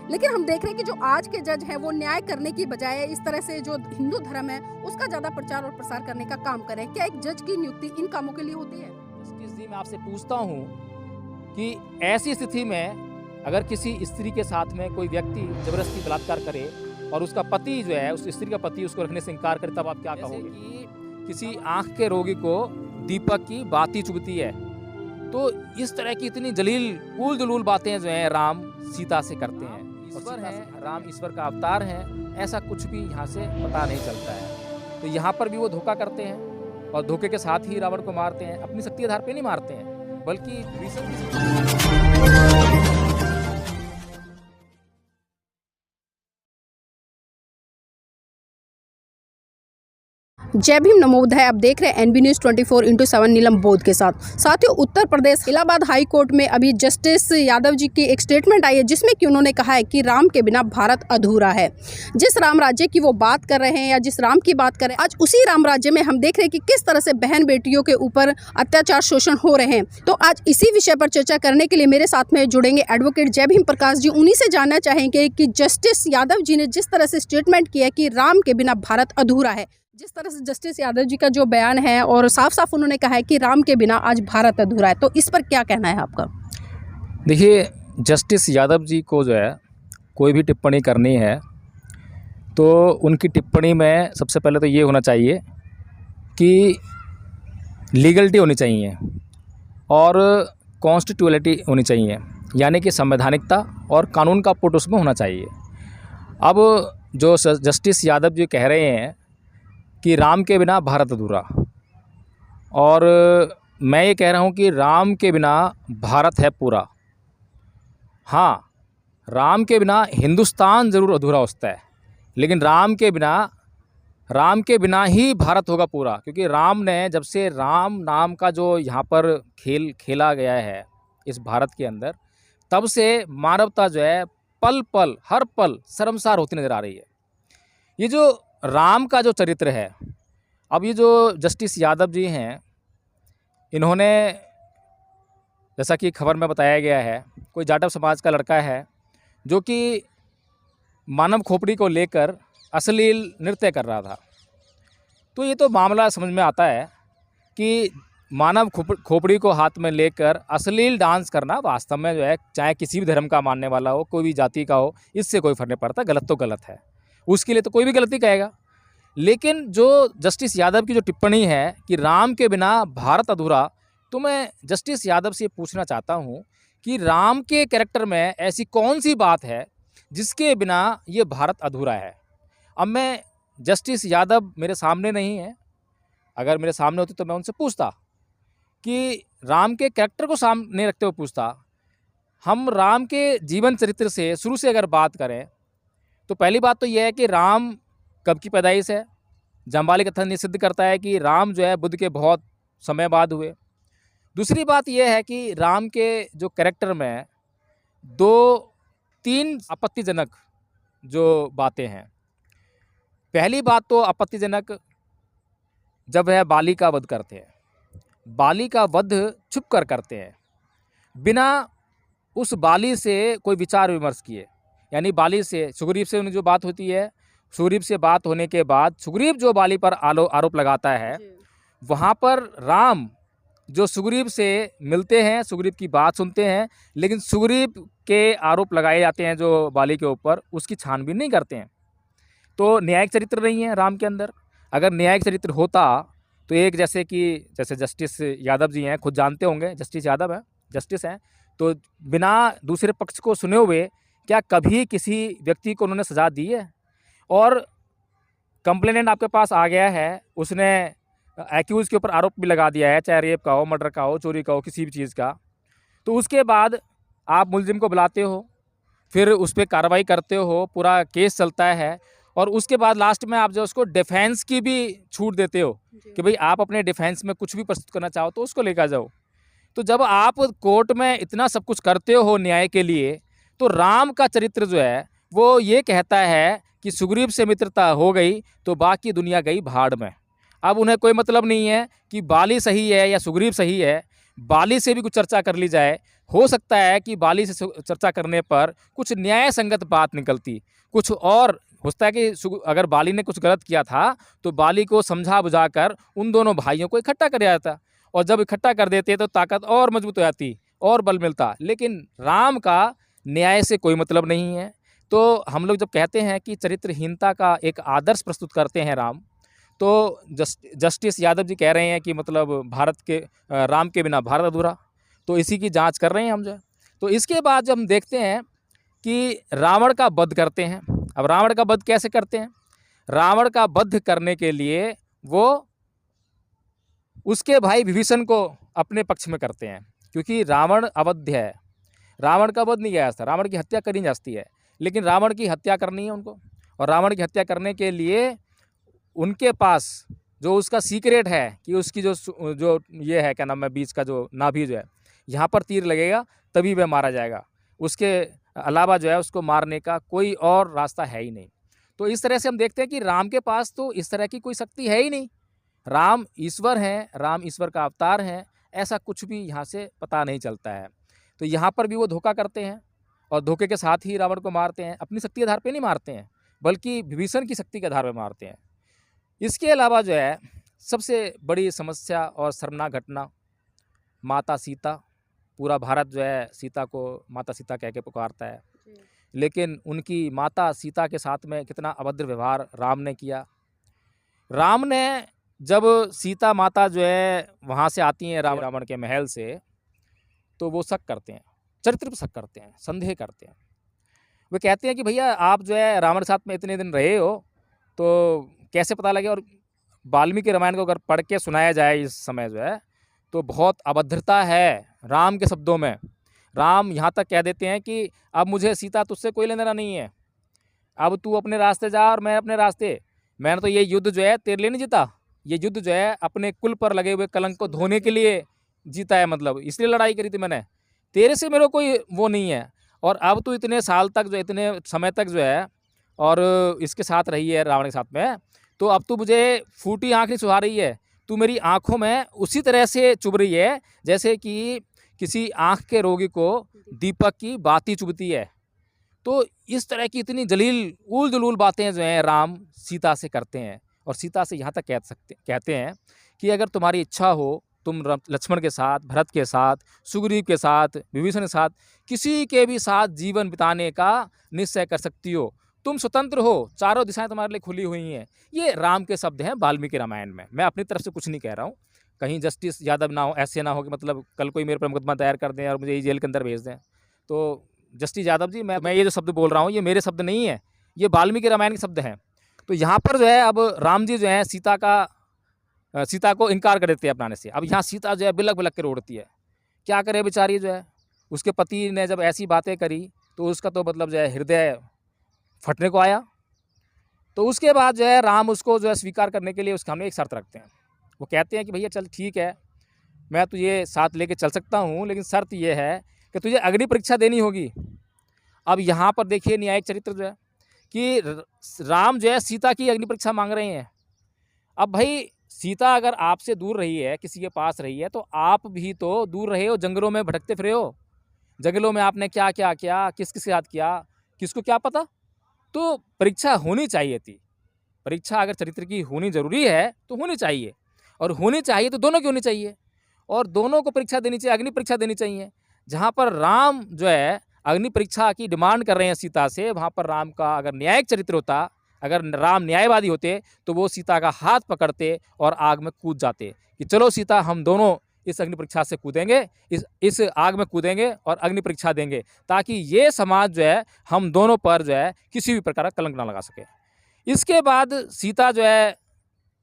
लेकिन हम देख रहे हैं कि जो आज के जज हैं वो न्याय करने की बजाय इस तरह से जो हिंदू धर्म है उसका ज्यादा प्रचार और प्रसार करने का काम करें। क्या एक जज की नियुक्ति इन कामों के लिए होती है? जस्टिस जी, मैं आपसे पूछता हूँ कि ऐसी स्थिति में अगर किसी स्त्री के साथ में कोई व्यक्ति जबरदस्ती बलात्कार करे और उसका पति जो है, उस स्त्री का पति उसको रखने से इनकार करे, तब आप क्या कहोगे? कि किसी आंख के रोगी को दीपक की बाती चुभती है, तो इस तरह की इतनी जलील उल जलूल बातें जो हैं राम सीता से करते हैं। ईश्वर है, राम ईश्वर का अवतार है, ऐसा कुछ भी यहाँ से पता नहीं चलता है। तो यहाँ पर भी वो धोखा करते हैं और धोखे के साथ ही रावण को मारते हैं। अपनी शक्ति आधार पे नहीं मारते हैं, बल्कि जय भीम, नमो बुद्धाय। आप देख रहे हैं एनबी न्यूज़ 24/7 नीलम बोध के साथ। साथियों, उत्तर प्रदेश इलाहाबाद हाई कोर्ट में अभी जस्टिस यादव जी की एक स्टेटमेंट आई है जिसमें कि उन्होंने कहा है कि राम के बिना भारत अधूरा है। जिस राम राज्य की वो बात कर रहे हैं या जिस राम की बात कर रहे हैं, आज उसी राम राज्य में हम देख रहे हैं कि किस तरह से बहन बेटियों के ऊपर अत्याचार शोषण हो रहे हैं। तो आज इसी विषय पर चर्चा करने के लिए मेरे साथ में जुड़ेंगे एडवोकेट जय भीम प्रकाश जी। उन्हीं से जानना चाहेंगे कि जस्टिस यादव जी ने जिस तरह से स्टेटमेंट किया कि राम के बिना भारत अधूरा है, जिस तरह से जस्टिस यादव जी का जो बयान है और साफ साफ उन्होंने कहा है कि राम के बिना आज भारत अधूरा है, तो इस पर क्या कहना है आपका? देखिए, जस्टिस यादव जी को जो है कोई भी टिप्पणी करनी है तो उनकी टिप्पणी में सबसे पहले तो ये होना चाहिए कि लीगलिटी होनी चाहिए और कॉन्स्टिट्यूलिटी होनी चाहिए, यानी कि संवैधानिकता और कानून का पुट उसमें होना चाहिए। अब जो जस्टिस यादव जी कह रहे हैं कि राम के बिना भारत अधूरा, और मैं ये कह रहा हूँ कि राम के बिना भारत है पूरा। हाँ, राम के बिना हिंदुस्तान ज़रूर अधूरा होता है, लेकिन राम के बिना ही भारत होगा पूरा, क्योंकि राम ने जब से राम नाम का जो यहाँ पर खेल खेला गया है इस भारत के अंदर, तब से मानवता जो है पल पल हर पल शर्मसार होती नज़र आ रही है। ये जो राम का जो चरित्र है, अब ये जो जस्टिस यादव जी हैं, इन्होंने जैसा कि खबर में बताया गया है, कोई जाटव समाज का लड़का है जो कि मानव खोपड़ी को लेकर अश्लील नृत्य कर रहा था। तो ये तो मामला समझ में आता है कि मानव खोपड़ी को हाथ में लेकर अश्लील डांस करना वास्तव में जो है, चाहे किसी भी धर्म का मानने वाला हो, कोई भी जाति का हो, इससे कोई फर्क नहीं पड़ता। गलत तो गलत है, उसके लिए तो कोई भी गलती कहेगा। लेकिन जो जस्टिस यादव की जो टिप्पणी है कि राम के बिना भारत अधूरा, तो मैं जस्टिस यादव से पूछना चाहता हूँ कि राम के कैरेक्टर में ऐसी कौन सी बात है जिसके बिना ये भारत अधूरा है? अब मैं जस्टिस यादव मेरे सामने नहीं है, अगर मेरे सामने होते तो मैं उनसे पूछता कि राम के कैरेक्टर को सामने रखते हुए पूछता। हम राम के जीवन चरित्र से शुरू से अगर बात करें तो पहली बात तो यह है कि राम कब की पैदाइश है। जाम्बाली कथन ये सिद्ध करता है कि राम जो है बुद्ध के बहुत समय बाद हुए। दूसरी बात यह है कि राम के जो कैरेक्टर में 2-3 आपत्तिजनक जो बातें हैं। पहली बात तो आपत्तिजनक, जब वह बाली का वध करते हैं, बाली का वध छुप कर करते हैं, बिना उस बाली से कोई विचार विमर्श किए। यानी बाली से, सुग्रीव से उनकी जो बात होती है, सुग्रीव से बात होने के बाद सुग्रीव जो बाली पर आरोप लगाता है, वहाँ पर राम जो सुग्रीव से मिलते हैं, सुग्रीव की बात सुनते हैं, लेकिन सुग्रीव के आरोप लगाए जाते हैं जो बाली के ऊपर, उसकी छानबीन नहीं करते हैं। तो न्यायिक चरित्र नहीं है राम के अंदर। अगर न्यायिक चरित्र होता तो एक जैसे जस्टिस यादव जी हैं, खुद जानते होंगे जस्टिस यादव हैं, जस्टिस हैं, तो बिना दूसरे पक्ष को सुने हुए क्या कभी किसी व्यक्ति को उन्होंने सज़ा दी है? और कंप्लेनेंट आपके पास आ गया है, उसने एक्यूज़ के ऊपर आरोप भी लगा दिया है, चाहे रेप का हो, मर्डर का हो, चोरी का हो, किसी भी चीज़ का, तो उसके बाद आप मुलजिम को बुलाते हो, फिर उस पर कार्रवाई करते हो, पूरा केस चलता है, और उसके बाद लास्ट में आप जो उसको डिफेंस की भी छूट देते हो कि भाई आप अपने डिफेंस में कुछ भी प्रस्तुत करना चाहो तो उसको लेकर जाओ। तो जब आप कोर्ट में इतना सब कुछ करते हो न्याय के लिए, तो राम का चरित्र जो है वो ये कहता है कि सुग्रीव से मित्रता हो गई तो बाकी दुनिया गई भाड़ में। अब उन्हें कोई मतलब नहीं है कि बाली सही है या सुग्रीव सही है, बाली से भी कुछ चर्चा कर ली जाए, हो सकता है कि बाली से चर्चा करने पर कुछ न्याय संगत बात निकलती, कुछ और होता है कि अगर बाली ने कुछ गलत किया था तो बाली को समझा बुझाकर उन दोनों भाइयों को इकट्ठा कर दिया जाता, और जब इकट्ठा कर देते तो ताकत और मजबूत हो जाती और बल मिलता। लेकिन राम का न्याय से कोई मतलब नहीं है। तो हम लोग जब कहते हैं कि चरित्रहीनता का एक आदर्श प्रस्तुत करते हैं राम, तो जस्टिस यादव जी कह रहे हैं कि मतलब भारत के राम के बिना भारत अधूरा, तो इसी की जांच कर रहे हैं हम जो है। तो इसके बाद जब हम देखते हैं कि रावण का वध करते हैं। अब रावण का वध कैसे करते हैं? रावण का वध करने के लिए वो उसके भाई विभीषण को अपने पक्ष में करते हैं, क्योंकि रावण अवध्य है, रावण का वध नहीं किया जा सकता, रावण की हत्या करी जा सकती है, लेकिन रावण की हत्या करनी है उनको। और रावण की हत्या करने के लिए उनके पास जो उसका सीक्रेट है कि उसकी जो ये है, क्या नाम है, बीच का जो नाभि जो है, यहाँ पर तीर लगेगा तभी वह मारा जाएगा, उसके अलावा जो है उसको मारने का कोई और रास्ता है ही नहीं। तो इस तरह से हम देखते हैं कि राम के पास तो इस तरह की कोई शक्ति है ही नहीं। राम ईश्वर हैं, राम ईश्वर का अवतार हैं, ऐसा कुछ भी यहाँ से पता नहीं चलता है। तो यहाँ पर भी वो धोखा करते हैं और धोखे के साथ ही रावण को मारते हैं। अपनी शक्ति के आधार पर नहीं मारते हैं, बल्कि विभीषण की शक्ति के आधार पर मारते हैं। इसके अलावा जो है सबसे बड़ी समस्या और शर्मनाक घटना, माता सीता। पूरा भारत जो है सीता को माता सीता कह के पुकारता है, लेकिन उनकी माता सीता के साथ में कितना अभद्र व्यवहार राम ने किया। राम ने जब सीता माता जो है वहाँ से आती हैं रावण के महल से, तो वो शक करते हैं, चरित्र पर शक करते हैं, संदेह करते हैं। वे कहते हैं कि भैया आप जो है रावण के साथ में इतने दिन रहे हो तो कैसे पता लगे। और वाल्मीकि रामायण को अगर पढ़ के सुनाया जाए इस समय जो है, तो बहुत अभद्रता है राम के शब्दों में। राम यहाँ तक कह देते हैं कि अब मुझे सीता तुझसे कोई लेना देना नहीं है, अब तू अपने रास्ते जा और मैं अपने रास्ते। मैंने तो ये युद्ध जो है तेरे लिए नहीं जीता, ये युद्ध जो है अपने कुल पर लगे हुए कलंक को धोने के लिए जीता है, मतलब इसलिए लड़ाई करी थी मैंने, तेरे से मेरे कोई वो नहीं है। और अब तू इतने साल तक जो, इतने समय तक जो है और इसके साथ रही है रावण के साथ में, तो अब तू मुझे फूटी आँख नहीं सुहा रही है, तू मेरी आँखों में उसी तरह से चुभ रही है जैसे कि किसी आँख के रोगी को दीपक की बाती चुभती है। तो इस तरह की इतनी जलील उल जलूल बातें जो हैं राम सीता से करते हैं, और सीता से यहाँ तक कहते हैं कि अगर तुम्हारी इच्छा हो तुम लक्ष्मण के साथ, भरत के साथ, सुग्रीव के साथ, विभीषण के साथ, किसी के भी साथ जीवन बिताने का निश्चय कर सकती हो, तुम स्वतंत्र हो, चारों दिशाएं तुम्हारे लिए खुली हुई हैं। ये राम के शब्द हैं वाल्मीकि रामायण में। मैं अपनी तरफ से कुछ नहीं कह रहा हूँ, कहीं जस्टिस यादव ना हो, ऐसे ना हो कि मतलब कल कोई मेरे पर मुकदमा दायर कर दें और मुझे जेल के अंदर भेज दें। तो जस्टिस यादव जी, मैं ये जो शब्द बोल रहा हूँ ये मेरे शब्द नहीं है, ये वाल्मीकि रामायण के शब्द हैं। तो यहाँ पर जो है अब राम जी जो है सीता को इनकार कर देते हैं अपनाने से। अब यहाँ सीता जो है बिलक बिलक के रोड़ती है, क्या करे बेचारी जो है, उसके पति ने जब ऐसी बातें करी तो उसका तो मतलब जो है हृदय फटने को आया। तो उसके बाद जो है राम उसको जो है स्वीकार करने के लिए उसके सामने एक शर्त रखते हैं। वो कहते हैं कि भैया चल ठीक है, मैं तुझे साथ लेके चल सकता हूँ, लेकिन शर्त ये है कि तुझे अग्नि परीक्षा देनी होगी। अब यहाँ पर देखिए न्यायिक चरित्र जो है कि राम जो है सीता की अग्नि परीक्षा मांग रहे हैं। अब भाई सीता अगर आपसे दूर रही है, किसी के पास रही है, तो आप भी तो दूर रहे हो, जंगलों में भटकते फिरे हो, जंगलों में आपने क्या क्या किया, किस किस के साथ किया, किसको क्या पता। तो परीक्षा होनी चाहिए थी, परीक्षा अगर चरित्र की होनी जरूरी है तो होनी चाहिए, और होनी चाहिए तो दोनों की होनी चाहिए, और दोनों को परीक्षा देनी चाहिए, अग्नि परीक्षा देनी चाहिए। जहाँ पर राम जो है अग्नि परीक्षा की डिमांड कर रहे हैं सीता से, वहाँ पर राम का अगर न्यायिक चरित्र होता, अगर राम न्यायवादी होते, तो वो सीता का हाथ पकड़ते और आग में कूद जाते कि चलो सीता हम दोनों इस अग्नि परीक्षा से कूदेंगे, इस आग में कूदेंगे और अग्नि परीक्षा देंगे, ताकि ये समाज जो है हम दोनों पर जो है किसी भी प्रकार का कलंक ना लगा सके। इसके बाद सीता जो है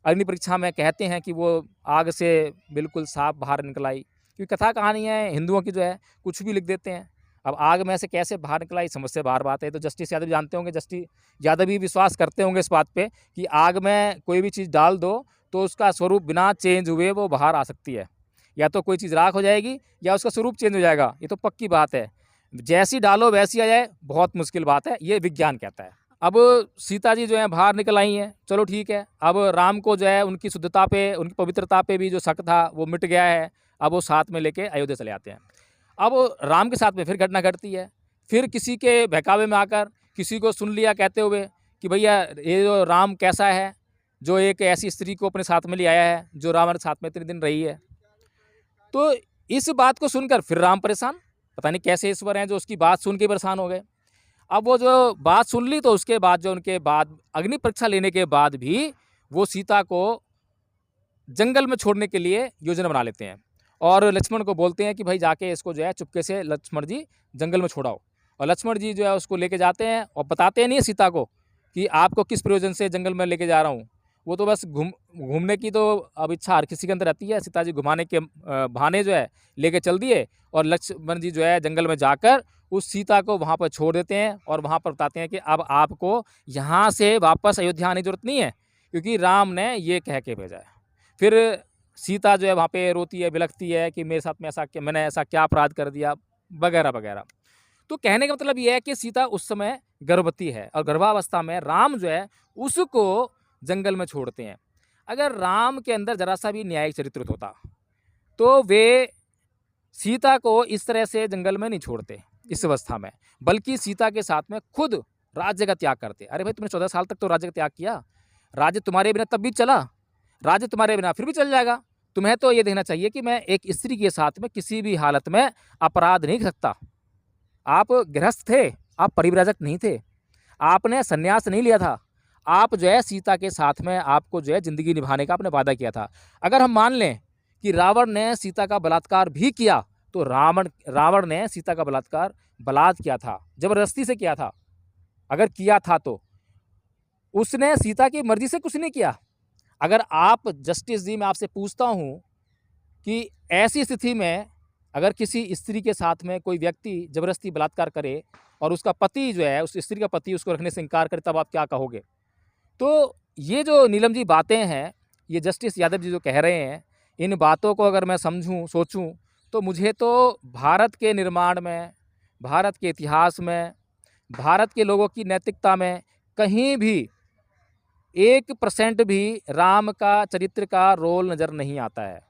अग्नि परीक्षा में कहते हैं कि वो आग से बिल्कुल साफ बाहर निकल आई, क्योंकि कथा कहानियाँ हिंदुओं की जो है कुछ भी लिख देते हैं। अब आग में से कैसे बाहर निकला, इस समझ से बाहर बात है। तो जस्टिस यादव जानते होंगे, जस्टिस यादव भी विश्वास करते होंगे इस बात पे कि आग में कोई भी चीज़ डाल दो तो उसका स्वरूप बिना चेंज हुए वो बाहर आ सकती है, या तो कोई चीज़ राख हो जाएगी या उसका स्वरूप चेंज हो जाएगा, ये तो पक्की बात है। जैसी डालो वैसी आ जाए, बहुत मुश्किल बात है, ये विज्ञान कहता है। अब सीता जी जो है बाहर निकल आई हैं, चलो ठीक है। अब राम को जो है उनकी शुद्धता पे, उनकी पवित्रता पे भी जो शक था वो मिट गया है। अब वो साथ में लेके अयोध्या चले आते हैं। अब राम के साथ में फिर घटना घटती है, फिर किसी के बहकावे में आकर किसी को सुन लिया कहते हुए कि भैया ये जो राम कैसा है, जो एक ऐसी स्त्री को अपने साथ में ले आया है जो रावण के साथ में इतने दिन रही है। तो इस बात को सुनकर फिर राम परेशान, पता नहीं कैसे ईश्वर हैं जो उसकी बात सुन के परेशान हो गए। अब वो जो बात सुन ली तो उसके बाद जो उनके बाद अग्नि परीक्षा लेने के बाद भी वो सीता को जंगल में छोड़ने के लिए योजना बना लेते हैं और लक्ष्मण को बोलते हैं कि भाई जाके इसको जो है चुपके से लक्ष्मण जी जंगल में छोड़ाओ। और लक्ष्मण जी जो है उसको लेके जाते हैं और बताते नहीं है सीता को कि आपको किस प्रयोजन से जंगल में लेके जा रहा हूँ। वो तो बस घूमने की तो अब इच्छा हर किसी के अंदर रहती है। सीता जी घुमाने के बहाने जो है लेके चल दिए और लक्ष्मण जी जो है जंगल में जाकर उस सीता को वहाँ पर छोड़ देते हैं और वहाँ पर बताते हैं कि अब आपको यहाँ से वापस अयोध्या आने की जरूरत नहीं है क्योंकि राम ने ये कह के भेजा है। फिर सीता जो है वहाँ पे रोती है, बिलखती है कि मेरे साथ में मैंने ऐसा क्या अपराध कर दिया वगैरह वगैरह। तो कहने का मतलब ये है कि सीता उस समय गर्भवती है और गर्भावस्था में राम जो है उसको जंगल में छोड़ते हैं। अगर राम के अंदर जरा सा भी न्यायिक चरित्र होता तो वे सीता को इस तरह से जंगल में नहीं छोड़ते इस अवस्था में, बल्कि सीता के साथ में खुद राज्य का त्याग करते। अरे भाई तुमने 14 साल तक तो राज्य का त्याग किया, राज्य तुम्हारे बिना तब भी चला, राज्य तुम्हारे बिना फिर भी चल जाएगा। तुम्हें तो ये देखना चाहिए कि मैं एक स्त्री के साथ में किसी भी हालत में अपराध नहीं कर सकता। आप गृहस्थ थे, आप परिव्राजक नहीं थे, आपने संन्यास नहीं लिया था, आप जो है सीता के साथ में आपको जो है ज़िंदगी निभाने का आपने वादा किया था। अगर हम मान लें कि रावण ने सीता का बलात्कार भी किया तो रावण ने सीता का बलात्कार किया था, जबरदस्ती से किया था। अगर किया था तो उसने सीता की मर्जी से कुछ नहीं किया। अगर आप जस्टिस जी, मैं आपसे पूछता हूँ कि ऐसी स्थिति में अगर किसी स्त्री के साथ में कोई व्यक्ति ज़बरदस्ती बलात्कार करे और उसका पति जो है, उस स्त्री का पति उसको रखने से इनकार करे, तब आप क्या कहोगे? तो ये जो नीलम जी बातें हैं, ये जस्टिस यादव जी जो कह रहे हैं, इन बातों को अगर मैं समझूं, सोचूं, तो मुझे तो भारत के निर्माण में, भारत के इतिहास में, भारत के लोगों की नैतिकता में कहीं भी 1% भी राम का चरित्र का रोल नज़र नहीं आता है।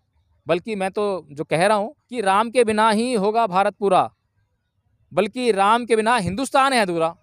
बल्कि मैं तो जो कह रहा हूँ कि राम के बिना ही होगा भारत पूरा, बल्कि राम के बिना हिंदुस्तान है अधूरा।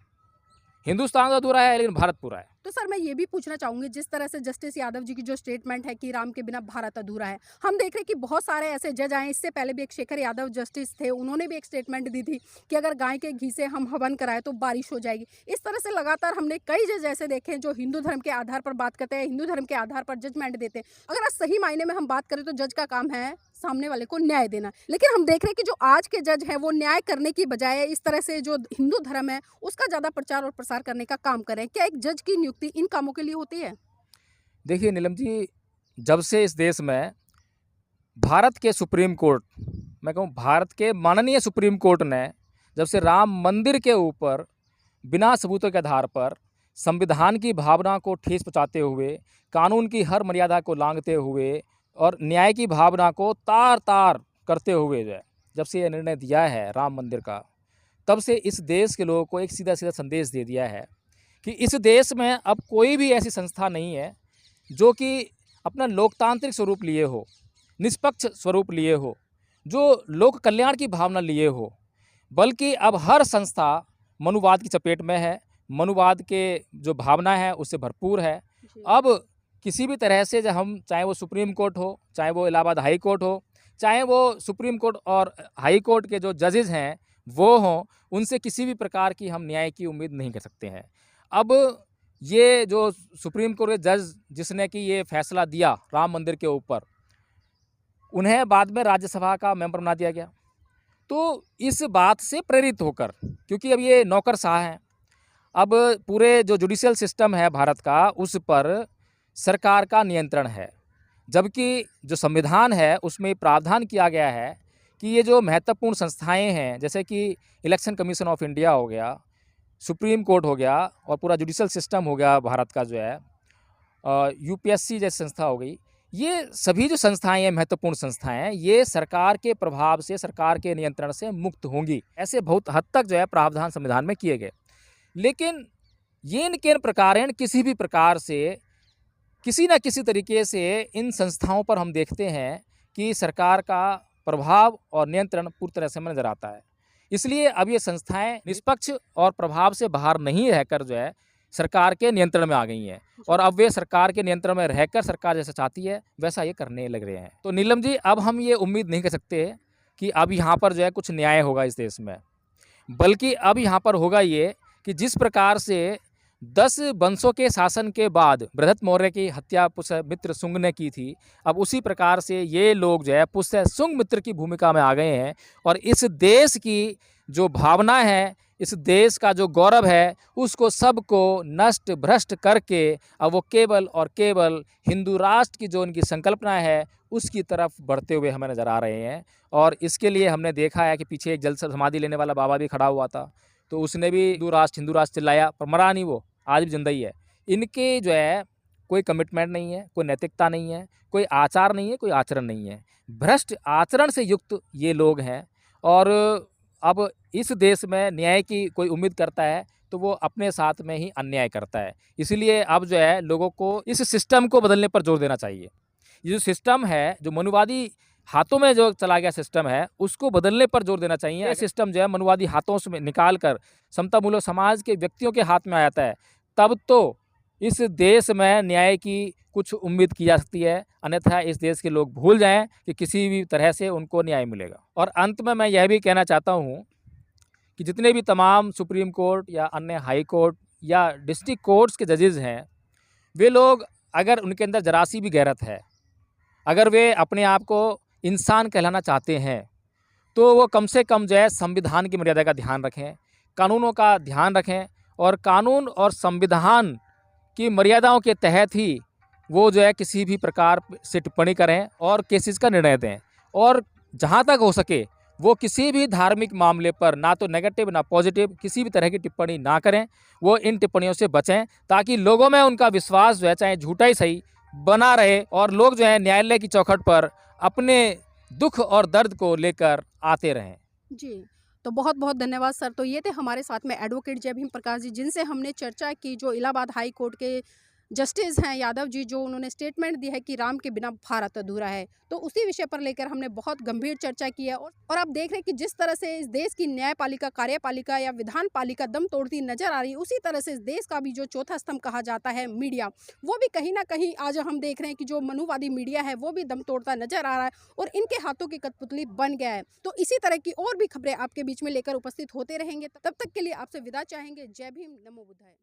हिंदुस्तान तो अधूरा है लेकिन भारत पूरा है। तो सर मैं ये भी पूछना चाहूंगी, जिस तरह से जस्टिस यादव जी की जो स्टेटमेंट है कि राम के बिना भारत अधूरा है, हम देख रहे हैं कि बहुत सारे ऐसे जज आए, इससे पहले भी एक शेखर यादव जस्टिस थे, उन्होंने भी एक स्टेटमेंट दी थी कि अगर गाय के घी से हम हवन कराएं तो बारिश हो जाएगी। इस तरह से लगातार हमने कई जज ऐसे देखे हैं जो हिंदू धर्म के आधार पर बात करते हैं, हिंदू धर्म के आधार पर जजमेंट देते हैं। अगर आज सही मायने में हम बात करें तो जज का काम है सामने वाले को न्याय देना, लेकिन हम देख रहे हैं कि जो आज के जज हैं वो न्याय करने की बजाय इस तरह से जो हिंदू धर्म है उसका ज़्यादा प्रचार और प्रसार करने का काम करें। क्या एक जज की नियुक्ति इन कामों के लिए होती है? देखिए नीलम जी, जब से इस देश में भारत के सुप्रीम कोर्ट, मैं कहूँ भारत के माननीय सुप्रीम कोर्ट ने जब से राम मंदिर के ऊपर बिना सबूतों के आधार पर संविधान की भावना को ठेस पहुँचाते हुए, कानून की हर मर्यादा को लांघते हुए और न्याय की भावना को तार तार करते हुए जो है जब से ये निर्णय दिया है राम मंदिर का, तब से इस देश के लोगों को एक सीधा सीधा संदेश दे दिया है कि इस देश में अब कोई भी ऐसी संस्था नहीं है जो कि अपना लोकतांत्रिक स्वरूप लिए हो, निष्पक्ष स्वरूप लिए हो, जो लोक कल्याण की भावना लिए हो, बल्कि अब हर संस्था मनुवाद की चपेट में है, मनुवाद के जो भावना है उससे भरपूर है। अब किसी भी तरह से जब हम, चाहे वो सुप्रीम कोर्ट हो, चाहे वो इलाहाबाद हाई कोर्ट हो, चाहे वो सुप्रीम कोर्ट और हाई कोर्ट के जो जजेस हैं वो हों, उनसे किसी भी प्रकार की हम न्याय की उम्मीद नहीं कर सकते हैं। अब ये जो सुप्रीम कोर्ट के जज जिसने कि ये फैसला दिया राम मंदिर के ऊपर, उन्हें बाद में राज्यसभा का मेंबर बना दिया गया। तो इस बात से प्रेरित होकर, क्योंकि अब ये नौकरशाह हैं, अब पूरे जो जुडिशियल सिस्टम है भारत का उस पर सरकार का नियंत्रण है, जबकि जो संविधान है उसमें प्रावधान किया गया है कि ये जो महत्वपूर्ण संस्थाएं हैं, जैसे कि इलेक्शन कमीशन ऑफ इंडिया हो गया, सुप्रीम कोर्ट हो गया और पूरा जुडिशियल सिस्टम हो गया भारत का जो है, यूपीएससी जैसी संस्था हो गई, ये सभी जो संस्थाएं हैं, महत्वपूर्ण संस्थाएं, ये सरकार के प्रभाव से, सरकार के नियंत्रण से मुक्त होंगी। ऐसे बहुत हद तक जो है प्रावधान संविधान में किए गए। लेकिन ये किन प्रकार किसी भी प्रकार से किसी न किसी तरीके से इन संस्थाओं पर हम देखते हैं कि सरकार का प्रभाव और नियंत्रण पूरी तरह से हमें नज़र आता है। इसलिए अब ये संस्थाएं निष्पक्ष और प्रभाव से बाहर नहीं रहकर जो है सरकार के नियंत्रण में आ गई हैं और अब वे सरकार के नियंत्रण में रहकर सरकार जैसा चाहती है वैसा ये करने लग रहे हैं। तो नीलम जी, अब हम ये उम्मीद नहीं कर सकते कि अब यहाँ पर जो है कुछ न्याय होगा इस देश में, बल्कि अब यहाँ पर होगा ये कि जिस प्रकार से 10 वंशों के शासन के बाद बृहत मौर्य की हत्या पुष्य मित्र शुंग ने की थी, अब उसी प्रकार से ये लोग जो है पुष्य शुंग मित्र की भूमिका में आ गए हैं और इस देश की जो भावना है, इस देश का जो गौरव है, उसको सबको नष्ट भ्रष्ट करके अब वो केवल और केवल हिंदू राष्ट्र की जो उनकी संकल्पना है उसकी तरफ बढ़ते हुए हमें नज़र आ रहे हैं। और इसके लिए हमने देखा है कि पीछे एक जल समाधि लेने वाला बाबा भी खड़ा हुआ था, तो उसने भी हिंदू राष्ट्र चिल्लाया, पर मरा नहीं, वो आज भी जिंदा ही है। इनके जो है कोई कमिटमेंट नहीं है, कोई नैतिकता नहीं है, कोई आचार नहीं है, कोई आचरण नहीं है, भ्रष्ट आचरण से युक्त ये लोग हैं। और अब इस देश में न्याय की कोई उम्मीद करता है तो वो अपने साथ में ही अन्याय करता है। इसीलिए अब जो है लोगों को इस सिस्टम को बदलने पर जोर देना चाहिए। ये जो सिस्टम है, जो मनुवादी हाथों में जो चला गया सिस्टम है, उसको बदलने पर जोर देना चाहिए। ये सिस्टम जो है मनुवादी हाथों से निकाल कर समतामूलक समाज के व्यक्तियों के हाथ में आ जाता है, तब तो इस देश में न्याय की कुछ उम्मीद की जा सकती है, अन्यथा इस देश के लोग भूल जाएं कि किसी भी तरह से उनको न्याय मिलेगा। और अंत में मैं यह भी कहना चाहता हूं कि जितने भी तमाम सुप्रीम कोर्ट या अन्य हाई कोर्ट या डिस्ट्रिक्ट कोर्ट्स के जजेस हैं, वे लोग अगर उनके अंदर जरा सी भी गैरत है, अगर वे अपने आप को इंसान कहलाना चाहते हैं, तो वो कम से कम जो है संविधान की मर्यादा का ध्यान रखें, कानूनों का ध्यान रखें और कानून और संविधान की मर्यादाओं के तहत ही वो जो है किसी भी प्रकार से टिप्पणी करें और केसेस का निर्णय दें। और जहाँ तक हो सके वो किसी भी धार्मिक मामले पर ना तो नेगेटिव ना पॉजिटिव किसी भी तरह की टिप्पणी ना करें, वो इन टिप्पणियों से बचें ताकि लोगों में उनका विश्वास जो है चाहे झूठा ही सही बना रहे और लोग जो है न्यायालय की चौखट पर अपने दुख और दर्द को लेकर आते रहें। जी, तो बहुत बहुत धन्यवाद सर। तो ये थे हमारे साथ में एडवोकेट जय भीम प्रकाश जी, जिनसे हमने चर्चा की जो इलाहाबाद हाई कोर्ट के जस्टिस हैं यादव जी, जो उन्होंने स्टेटमेंट दी है कि राम के बिना भारत अधूरा है, तो उसी विषय पर लेकर हमने बहुत गंभीर चर्चा की है। और आप देख रहे हैं कि जिस तरह से इस देश की न्यायपालिका, कार्यपालिका या विधान पालिका दम तोड़ती नजर आ रही है, उसी तरह से इस देश का भी जो चौथा स्तंभ कहा जाता है मीडिया, वो भी कहीं ना कहीं आज हम देख रहे हैं कि जो मनुवादी मीडिया है वो भी दम तोड़ता नजर आ रहा है और इनके हाथों की कठपुतली बन गया है। तो इसी तरह की और भी खबरें आपके बीच में लेकर उपस्थित होते रहेंगे। तब तक के लिए आपसे विदा चाहेंगे। जय भीम, नमो बुद्धाय।